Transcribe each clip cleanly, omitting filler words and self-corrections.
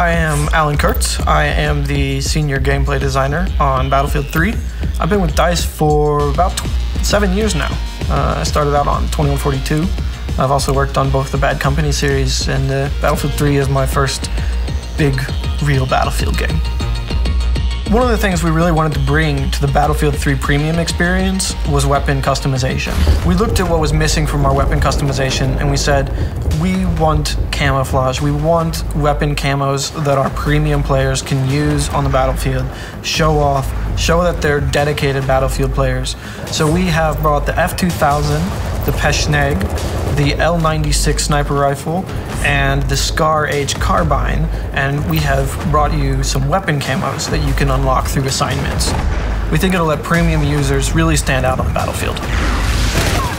I am Alan Kertz. I am the senior gameplay designer on Battlefield 3. I've been with DICE for about 7 years now. I started out on 2142. I've also worked on both the Bad Company series, and Battlefield 3 is my first big, real Battlefield game. One of the things we really wanted to bring to the Battlefield 3 premium experience was weapon customization. We looked at what was missing from our weapon customization and we said, we want camouflage. We want weapon camos that our premium players can use on the battlefield, show off, show that they're dedicated Battlefield players. So we have brought the F2000, the Peschneg, the L96 sniper rifle, and the Scar H carbine, and we have brought you some weapon camos that you can unlock through assignments. We think it'll let premium users really stand out on the battlefield.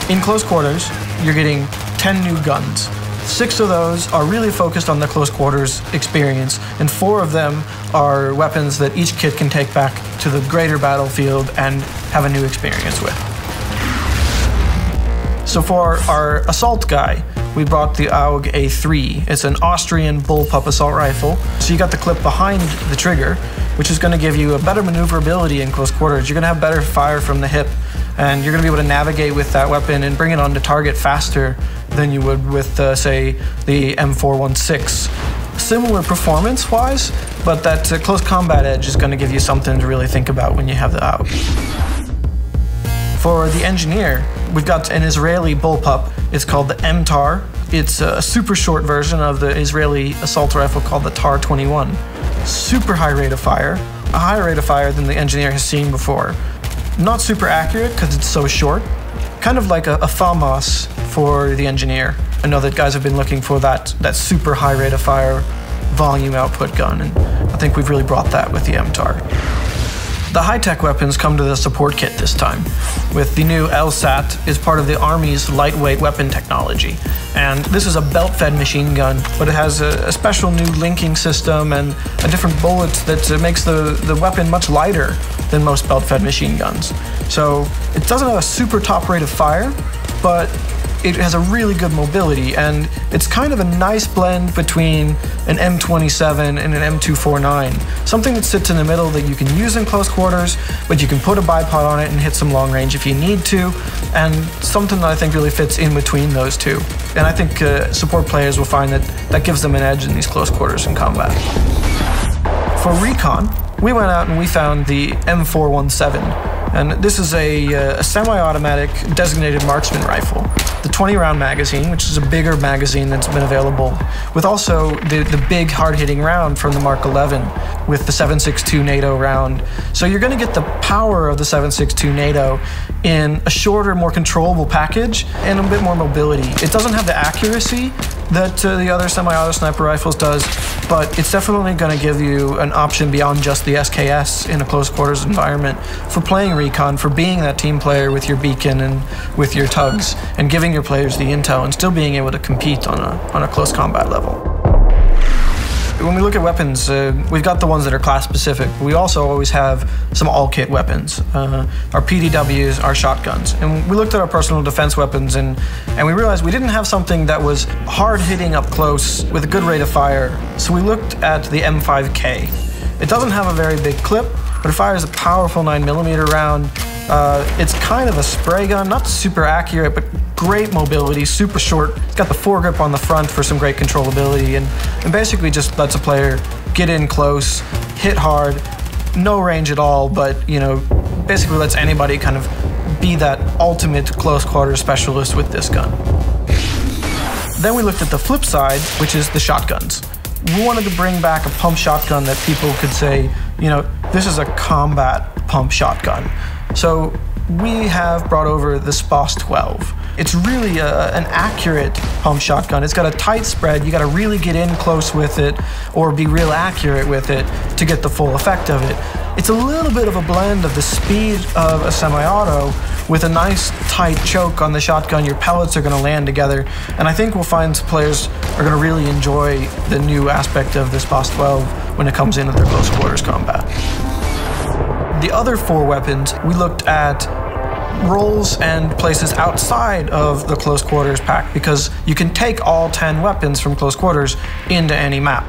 In close quarters, you're getting 10 new guns. 6 of those are really focused on the close quarters experience, and 4 of them are weapons that each kit can take back to the greater battlefield and have a new experience with. So for our assault guy, we brought the AUG A3. It's an Austrian bullpup assault rifle. So you got the clip behind the trigger, which is going to give you a better maneuverability in close quarters. You're going to have better fire from the hip, and you're going to be able to navigate with that weapon and bring it onto target faster than you would with, say, the M416. Similar performance-wise, but that close combat edge is going to give you something to really think about when you have the AUG. For the engineer, we've got an Israeli bullpup. It's called the MTAR. It's a super short version of the Israeli assault rifle called the TAR-21. Super high rate of fire, a higher rate of fire than the engineer has seen before. Not super accurate because it's so short. Kind of like a FAMAS for the engineer. I know that guys have been looking for that super high rate of fire volume output gun, and I think we've really brought that with the MTAR. The high-tech weapons come to the support kit this time, with the new LSAT is part of the Army's lightweight weapon technology. And this is a belt-fed machine gun, but it has a special new linking system and a different bullet that makes the weapon much lighter than most belt-fed machine guns. So it doesn't have a super top rate of fire, but it has a really good mobility, and it's kind of a nice blend between an M27 and an M249. Something that sits in the middle that you can use in close quarters, but you can put a bipod on it and hit some long range if you need to, and something that I think really fits in between those two. And I think support players will find that gives them an edge in these close quarters in combat. For recon, we went out and we found the M417. And this is a semi-automatic designated marksman rifle. The 20-round magazine, which is a bigger magazine that's been available, with also the big hard-hitting round from the Mark 11 with the 7.62 NATO round. So you're going to get the power of the 7.62 NATO in a shorter, more controllable package and a bit more mobility. It doesn't have the accuracy that the other semi-auto sniper rifles does, but it's definitely going to give you an option beyond just the SKS in a close quarters environment for playing recon, for being that team player with your beacon and with your tugs, and giving your players the intel and still being able to compete on a close combat level. When we look at weapons, we've got the ones that are class specific, but we also always have some all-kit weapons. Our PDWs, our shotguns. And we looked at our personal defense weapons and we realized we didn't have something that was hard-hitting up close with a good rate of fire. So we looked at the M5K. It doesn't have a very big clip, but it fires a powerful 9mm round. It's kind of a spray gun, not super accurate, but great mobility, super short. It's got the foregrip on the front for some great controllability, and basically just lets a player get in close, hit hard, no range at all, but basically lets anybody kind of be that ultimate close quarter specialist with this gun. Then we looked at the flip side, which is the shotguns. We wanted to bring back a pump shotgun that people could say, this is a combat pump shotgun. So we have brought over the SPOS 12. It's really an accurate pump shotgun. It's got a tight spread. You got to really get in close with it or be real accurate with it to get the full effect of it. It's a little bit of a blend of the speed of a semi-auto with a nice tight choke on the shotgun. Your pellets are going to land together, and I think we'll find players are going to really enjoy the new aspect of the SPOS 12 when it comes into their close quarters combat. The other 4 weapons, we looked at roles and places outside of the close quarters pack, because you can take all 10 weapons from close quarters into any map.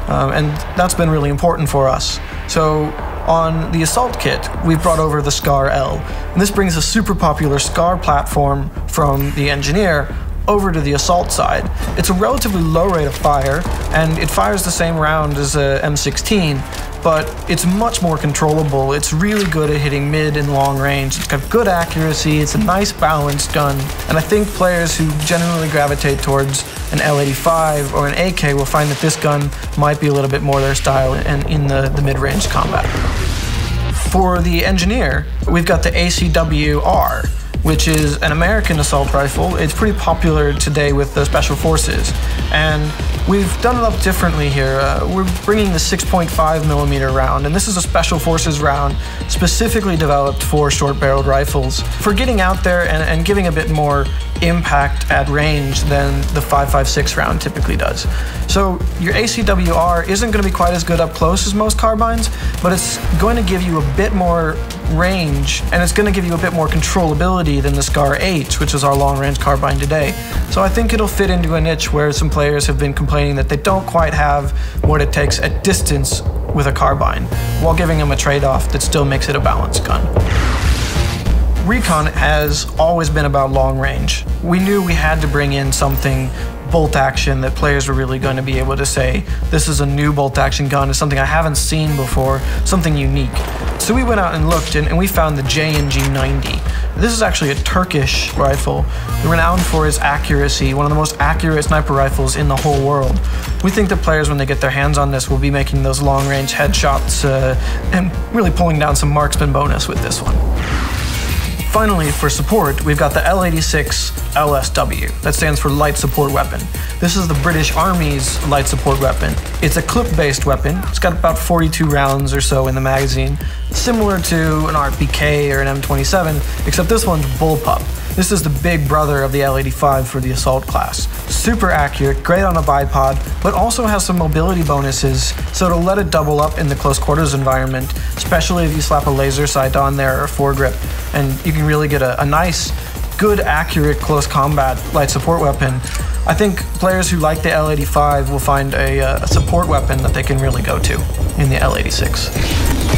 and that's been really important for us. So on the Assault kit, we've brought over the SCAR L, and this brings a super popular SCAR platform from the Engineer over to the Assault side. It's a relatively low rate of fire, and it fires the same round as a M16, but it's much more controllable. It's really good at hitting mid and long range. It's got good accuracy, it's a nice balanced gun, and I think players who generally gravitate towards an L85 or an AK will find that this gun might be a little bit more their style in the mid-range combat. For the Engineer, we've got the ACW-R, which is an American assault rifle. It's pretty popular today with the Special Forces, and we've done it up differently here. We're bringing the 6.5mm round, and this is a Special Forces round specifically developed for short-barreled rifles, for getting out there and giving a bit more impact at range than the 5.56 round typically does. So your ACW-R isn't going to be quite as good up close as most carbines, but it's going to give you a bit more range, and it's going to give you a bit more controllability than the SCAR H, which is our long-range carbine today. So I think it'll fit into a niche where some players have been complaining that they don't quite have what it takes at distance with a carbine, while giving them a trade-off that still makes it a balanced gun. Recon has always been about long range. We knew we had to bring in something bolt action that players were really going to be able to say, this is a new bolt action gun, it's something I haven't seen before, something unique. So we went out and looked, and we found the J&G 90. This is actually a Turkish rifle, renowned for its accuracy, one of the most accurate sniper rifles in the whole world. We think that players, when they get their hands on this, will be making those long-range headshots and really pulling down some marksman bonus with this one. Finally, for support, we've got the L86 LSW. That stands for Light Support Weapon. This is the British Army's light support weapon. It's a clip-based weapon. It's got about 42 rounds or so in the magazine, similar to an RPK or an M27, except this one's bullpup. This is the big brother of the L85 for the assault class. Super accurate, great on a bipod, but also has some mobility bonuses, so it'll let it double up in the close quarters environment, especially if you slap a laser sight on there or a foregrip, and you can really get a nice, good, accurate close combat light support weapon. I think players who like the L85 will find a support weapon that they can really go to in the L86.